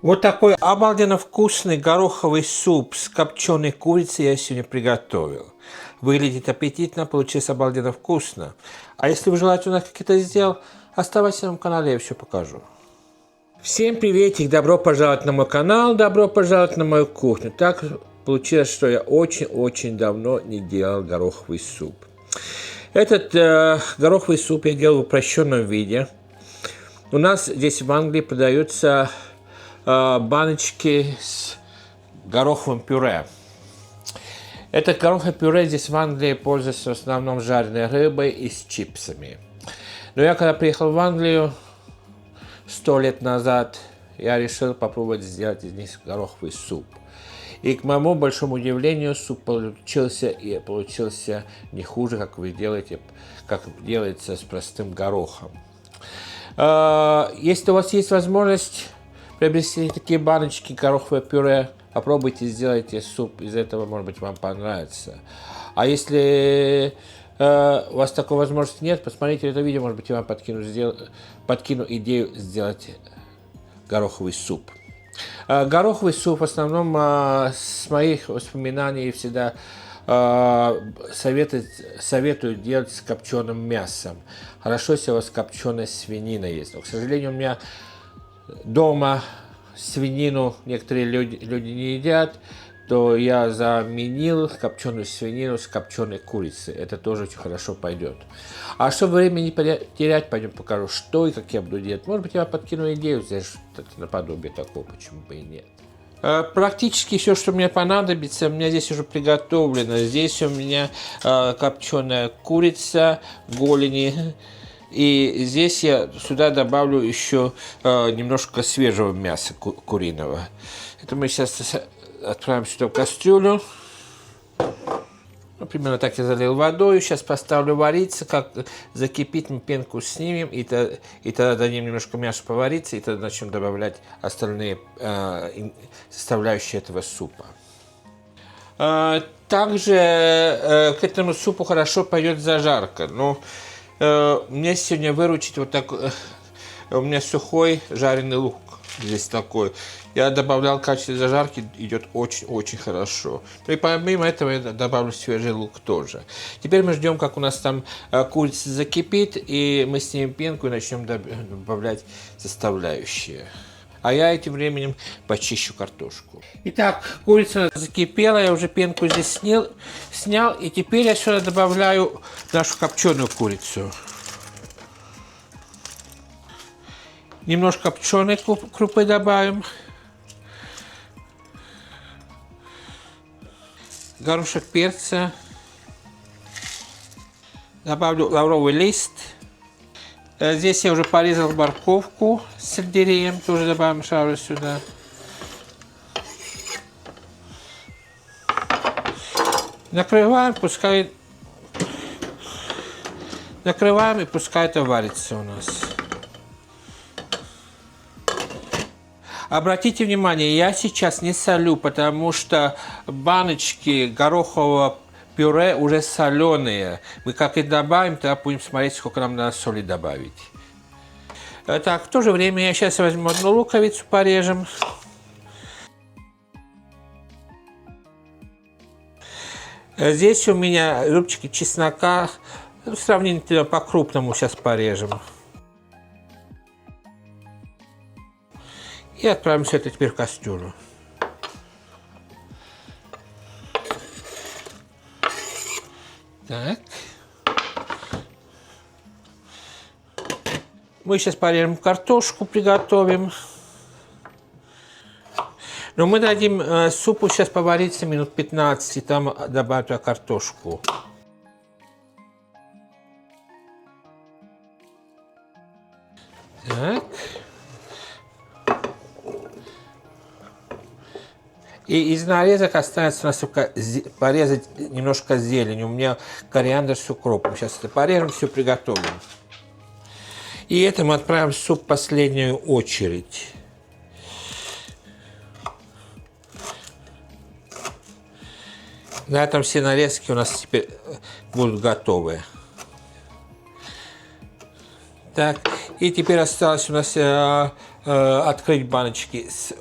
Вот такой обалденно вкусный гороховый суп с копченой курицей я сегодня приготовил. Выглядит аппетитно, получилось обалденно вкусно. А если вы желаете у нас какие-то сделать, оставайтесь на моем канале, я все покажу. Всем приветик, добро пожаловать на мой канал, добро пожаловать на мою кухню. Так получилось, что я очень-очень давно не делал гороховый суп. Этот гороховый суп я делал в упрощенном виде. У нас здесь в Англии продаются баночки с гороховым пюре. Это гороховое пюре здесь в Англии пользуется в основном жареной рыбой и с чипсами. Но я когда приехал в Англию 100 лет назад, я решил попробовать сделать из них гороховый суп. И к моему большому удивлению, суп получился не хуже, как вы делаете, как делается с простым горохом. Если у вас есть возможность приобрести такие баночки гороховое пюре, попробуйте, сделайте суп, из этого, может быть, вам понравится. А если у вас такой возможности нет, посмотрите это видео, может быть, я вам подкину идею сделать гороховый суп. Гороховый суп в основном с моих воспоминаний всегда советую делать с копченым мясом. Хорошо, если у вас копченая свинина есть. Но, к сожалению, у меня дома свинину некоторые люди не едят, то я заменил копченую свинину с копченой курицей. Это тоже очень хорошо пойдет. А чтобы время не терять, пойдем покажу, что и как я буду делать. Может быть, я подкину идею, здесь что-то наподобие такого, почему бы и нет. Практически все, что мне понадобится, у меня здесь уже приготовлено. Здесь у меня копченая курица, голени. И здесь я сюда добавлю еще немножко свежего мяса куриного. Это мы сейчас отправим сюда в кастрюлю. Ну, примерно так я залил водой. Сейчас поставлю вариться. Как закипит, мы пенку снимем. И тогда дадим немножко мяса повариться. И тогда начнем добавлять остальные составляющие этого супа. Также к этому супу хорошо пойдет зажарка. Но мне сегодня выручить вот так. У меня сухой жареный лук здесь такой. Я добавлял в качестве зажарки, идет очень-очень хорошо. Ну и помимо этого я добавлю свежий лук тоже. Теперь мы ждем, как у нас там курица закипит, и мы снимем пенку и начнем добавлять составляющие. А я этим временем почищу картошку. Итак, курица закипела, я уже пенку здесь снял. И теперь я сюда добавляю нашу копченую курицу. Немножко копченой крупы добавим. Горошек перца. Добавлю лавровый лист. Здесь я уже порезал морковку с сельдереем, тоже добавим шару сюда. Накрываем, и пускай это варится у нас. Обратите внимание, я сейчас не солю, потому что баночки горохового пюре уже соленые. Мы как и добавим, тогда будем смотреть, сколько нам надо соли добавить. Так, в то же время я сейчас возьму одну луковицу, порежем. Здесь у меня зубчики чеснока, сравнительно по-крупному сейчас порежем. И отправим все это теперь в кастрюлю. Так. Мы сейчас порежем картошку, приготовим. Но мы дадим супу сейчас повариться минут 15, и там добавим картошку. Так. И из нарезок останется у нас только порезать немножко зелени. У меня кориандр с укропом. Сейчас это порежем, все приготовим. И это мы отправим в суп в последнюю очередь. На этом все нарезки у нас теперь будут готовы. Так, и теперь осталось у нас открыть баночки с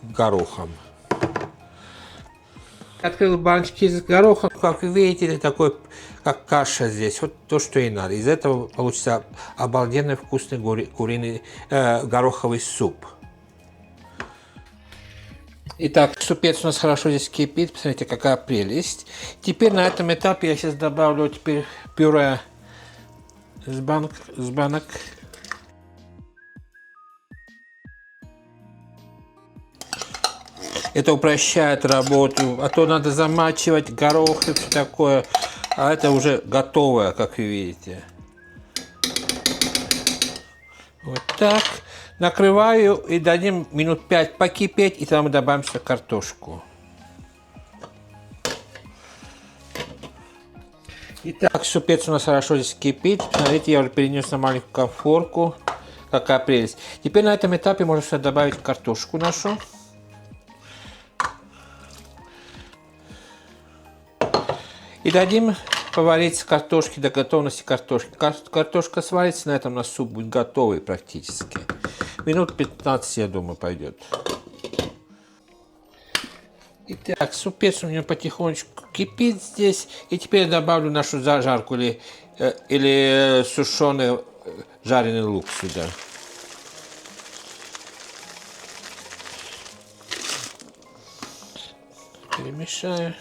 горохом. Открыл баночки с горохом, как вы видите, это такой, как каша здесь, вот то, что и надо. Из этого получится обалденно вкусный куриный гороховый суп. Итак, супец у нас хорошо здесь кипит, посмотрите, какая прелесть. Теперь на этом этапе я сейчас добавлю пюре с банок. Это упрощает работу, а то надо замачивать горох и все такое. А это уже готовое, как вы видите. Вот так. Накрываю и дадим минут 5 покипеть, и там мы добавим сюда картошку. Итак, супец у нас хорошо здесь кипит. Смотрите, я уже перенес на маленькую конфорку. Какая прелесть. Теперь на этом этапе можно сюда добавить картошку нашу. И дадим повариться картошке до готовности картошки. Картошка сварится, на этом у нас суп будет готовый практически. Минут 15, я думаю, пойдет. Итак, супец у меня потихонечку кипит здесь. И теперь я добавлю нашу зажарку или сушеный жареный лук сюда. Перемешаю.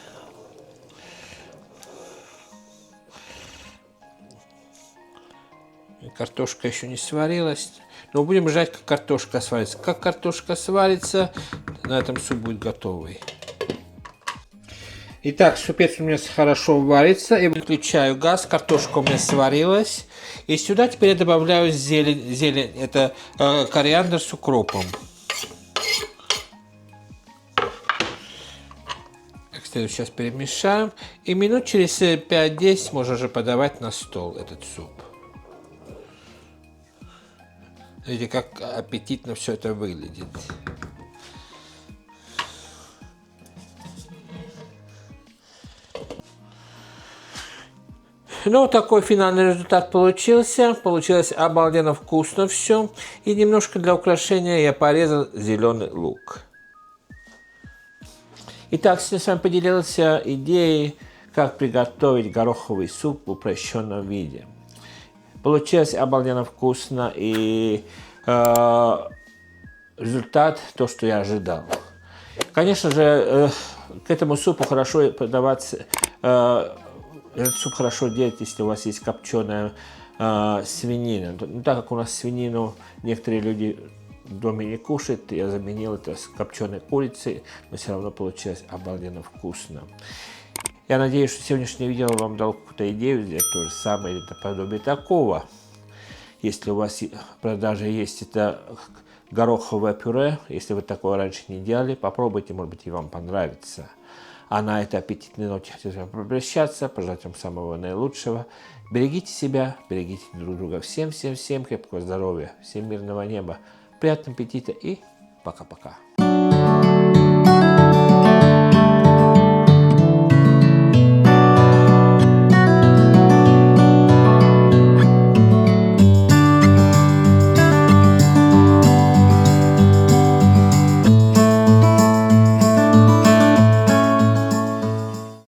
Картошка еще не сварилась. Но будем ждать, как картошка сварится. Как картошка сварится, на этом суп будет готовый. Итак, супец у меня хорошо варится. Я выключаю газ. Картошка у меня сварилась. И сюда теперь я добавляю зелень. Это кориандр с укропом. Сейчас перемешаем. И минут через 5-10 можно уже подавать на стол этот суп. Видите, как аппетитно все это выглядит. Ну, такой финальный результат получился. Получилось обалденно вкусно все. И немножко для украшения я порезал зеленый лук. Итак, сегодня с вами поделился идеей, как приготовить гороховый суп в упрощенном виде. Получилось обалденно вкусно, и результат то, что я ожидал. Конечно же, к этому супу хорошо подаваться, этот суп хорошо делать, если у вас есть копченая свинина. Но так как у нас свинину некоторые люди в доме не кушают, я заменил это с копченой курицей, но все равно получилось обалденно вкусно. Я надеюсь, что сегодняшнее видео вам дало какую-то идею сделать то же самое или наподобие такого. Если у вас в продаже есть это гороховое пюре, если вы такое раньше не делали, попробуйте, может быть, и вам понравится. А на этой аппетитной ноте хочу попрощаться, пожелать вам самого наилучшего. Берегите себя, берегите друг друга. Всем крепкого здоровья, всем мирного неба, приятного аппетита и пока-пока.